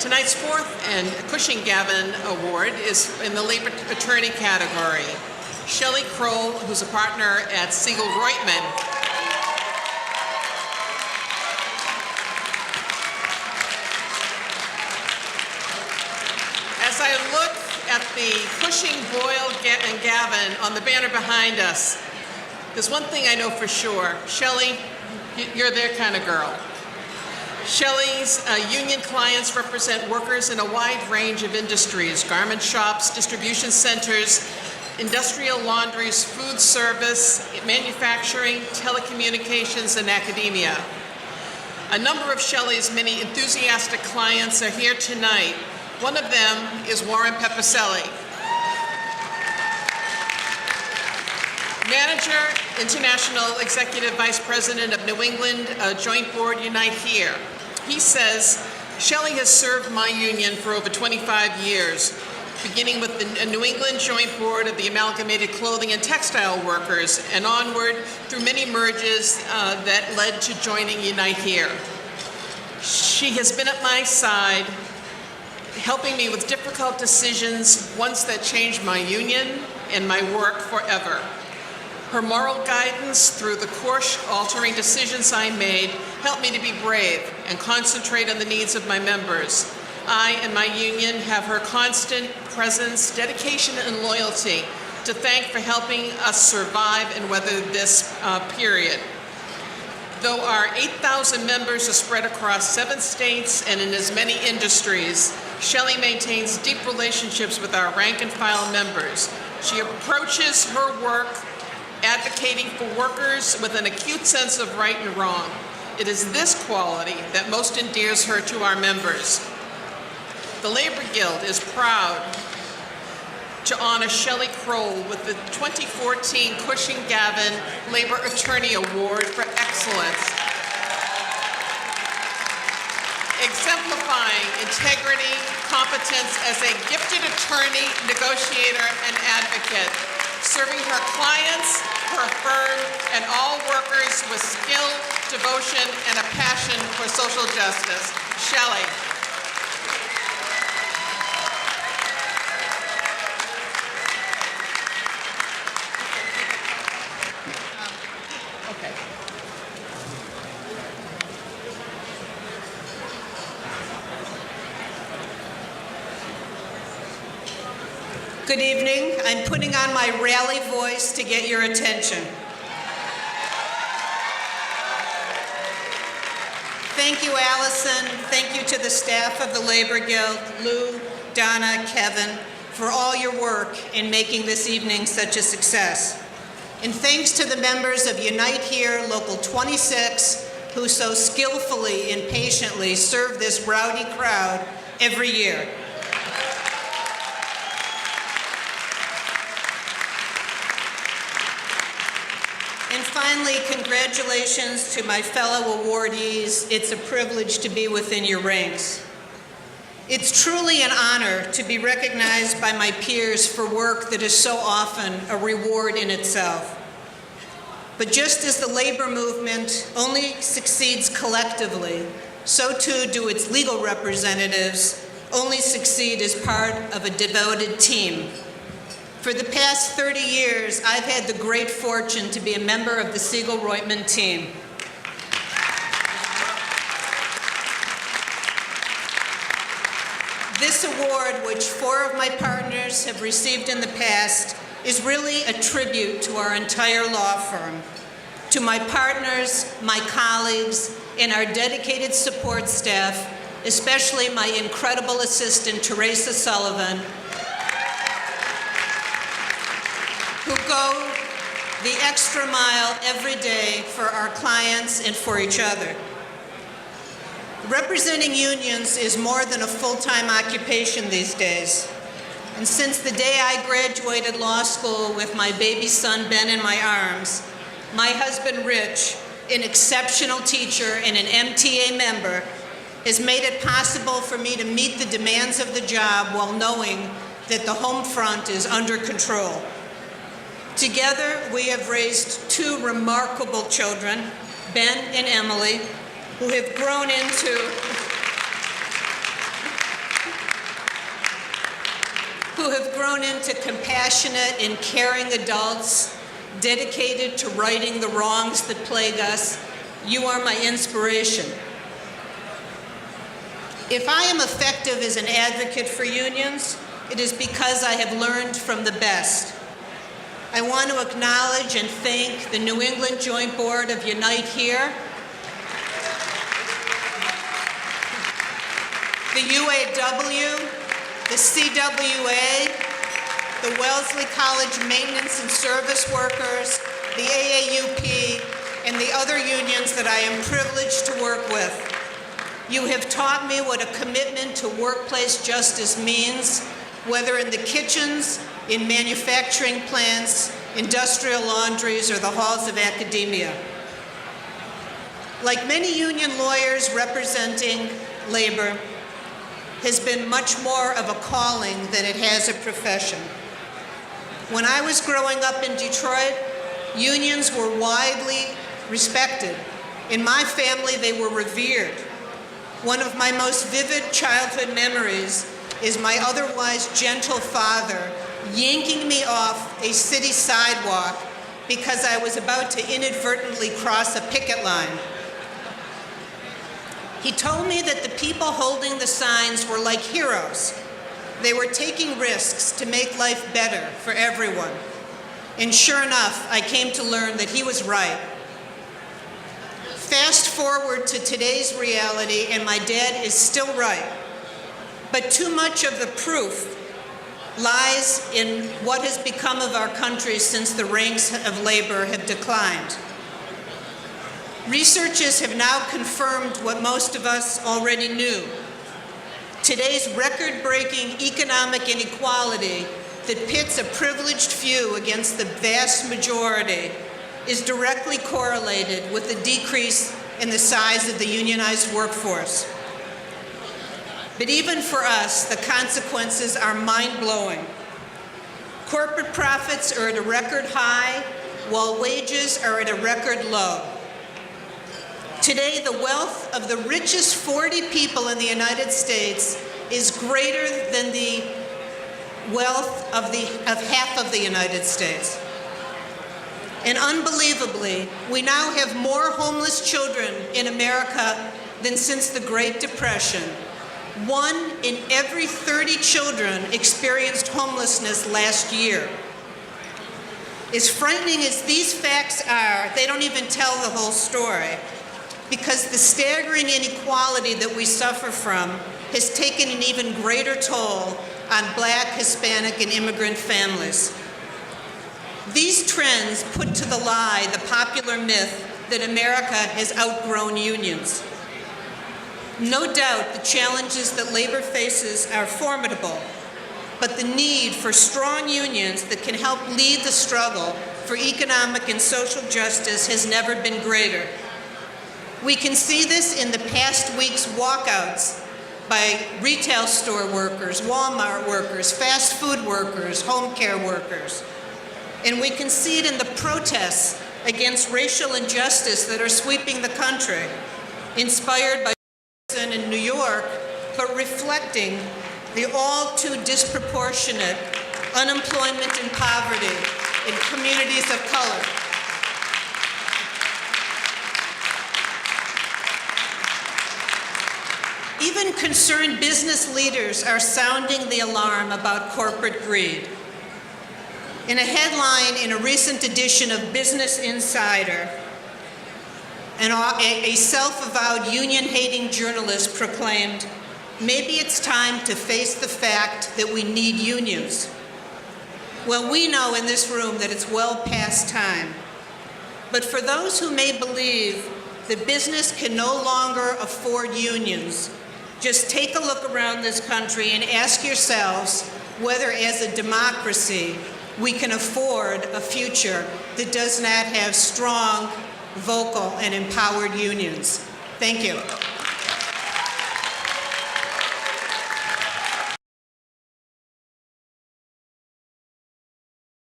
Tonight's fourth and Cushing Gavin Award is in the labor attorney category. Shelley Kroll, who's a partner at Siegel Reutman. As I look at the Cushing, Boyle, and Gavin on the banner behind us, there's one thing I know for sure. Shelley, you're their kind of girl. Shelley's union clients represent workers in a wide range of industries: garment shops, distribution centers, industrial laundries, food service, manufacturing, telecommunications, and academia. A number of Shelley's many enthusiastic clients are here tonight. One of them is Warren Pepicelli. Manager, International Executive Vice President of New England Joint Board Unite Here. He says, Shelley has served my union for over 25 years, beginning with the New England Joint Board of the Amalgamated Clothing and Textile Workers, and onward through many merges that led to joining Unite Here. She has been at my side, helping me with difficult decisions, ones that changed my union and my work forever. Her moral guidance through the course-altering decisions I made helped me to be brave and concentrate on the needs of my members. I and my union have her constant presence, dedication, and loyalty to thank for helping us survive and weather this period. Though our 8,000 members are spread across 7 states and in as many industries, Shelley maintains deep relationships with our rank-and-file members. She approaches her work advocating for workers with an acute sense of right and wrong. It is this quality that most endears her to our members. The Labor Guild is proud to honor Shelley Kroll with the 2014 Cushing Gavin Labor Attorney Award for Excellence, exemplifying integrity, competence as a gifted attorney, negotiator, and advocate, serving her clients, her firm, and all workers with skill, devotion, and a passion for social justice. Shelley. Okay. Good evening. I'm putting on my rally voice to get your attention. Thank you, Allyson. Thank you to the staff of the Labor Guild, Lou, Donna, Kevin, for all your work in making this evening such a success. And thanks to the members of Unite Here, Local 26, who so skillfully and patiently serve this rowdy crowd every year. And finally, congratulations to my fellow awardees. It's a privilege to be within your ranks. It's truly an honor to be recognized by my peers for work that is so often a reward in itself. But just as the labor movement only succeeds collectively, so too do its legal representatives only succeed as part of a devoted team. For the past 30 years, I've had the great fortune to be a member of the Siegel Reutman team. This award, which 4 of my partners have received in the past, is really a tribute to our entire law firm, to my partners, my colleagues, and our dedicated support staff, especially my incredible assistant, Teresa Sullivan, who go the extra mile every day for our clients and for each other. Representing unions is more than a full-time occupation these days. And since the day I graduated law school with my baby son Ben in my arms, my husband Rich, an exceptional teacher and an MTA member, has made it possible for me to meet the demands of the job while knowing that the home front is under control. Together, we have raised 2 remarkable children, Ben and Emily, who have grown into who have grown into compassionate and caring adults dedicated to righting the wrongs that plague us, you are my inspiration. If I am effective as an advocate for unions, it is because I have learned from the best. I want to acknowledge and thank the New England Joint Board of Unite Here, the UAW, the CWA, the Wellesley College Maintenance and Service Workers, the AAUP, and the other unions that I am privileged to work with. You have taught me what a commitment to workplace justice means, whether in the kitchens, in manufacturing plants, industrial laundries, or the halls of academia. Like many union lawyers representing labor, has been much more of a calling than it has a profession. When I was growing up in Detroit, unions were widely respected. In my family, they were revered. One of my most vivid childhood memories is my otherwise gentle father yanking me off a city sidewalk because I was about to inadvertently cross a picket line. He told me that the people holding the signs were like heroes. They were taking risks to make life better for everyone. And sure enough, I came to learn that he was right. Fast forward to today's reality, and my dad is still right. But too much of the proof lies in what has become of our country since the ranks of labor have declined. Researchers have now confirmed what most of us already knew. Today's record-breaking economic inequality that pits a privileged few against the vast majority is directly correlated with the decrease in the size of the unionized workforce. But even for us, the consequences are mind-blowing. Corporate profits are at a record high, while wages are at a record low. Today, the wealth of the richest 40 people in the United States is greater than the wealth of half of the United States. And unbelievably, we now have more homeless children in America than since the Great Depression. 1 in every 30 children experienced homelessness last year. As frightening as these facts are, they don't even tell the whole story, because the staggering inequality that we suffer from has taken an even greater toll on Black, Hispanic, and immigrant families. These trends put to the lie the popular myth that America has outgrown unions. No doubt the challenges that labor faces are formidable, but the need for strong unions that can help lead the struggle for economic and social justice has never been greater. We can see this in the past week's walkouts by retail store workers, Walmart workers, fast food workers, home care workers. And we can see it in the protests against racial injustice that are sweeping the country, inspired by in New York, but reflecting the all too disproportionate unemployment and poverty in communities of color. Even concerned business leaders are sounding the alarm about corporate greed. In a headline in a recent edition of Business Insider, a self-avowed union-hating journalist proclaimed, "Maybe it's time to face the fact that we need unions." Well, we know in this room that it's well past time. But for those who may believe that business can no longer afford unions, just take a look around this country and ask yourselves whether, as a democracy, we can afford a future that does not have strong, vocal, and empowered unions. Thank you.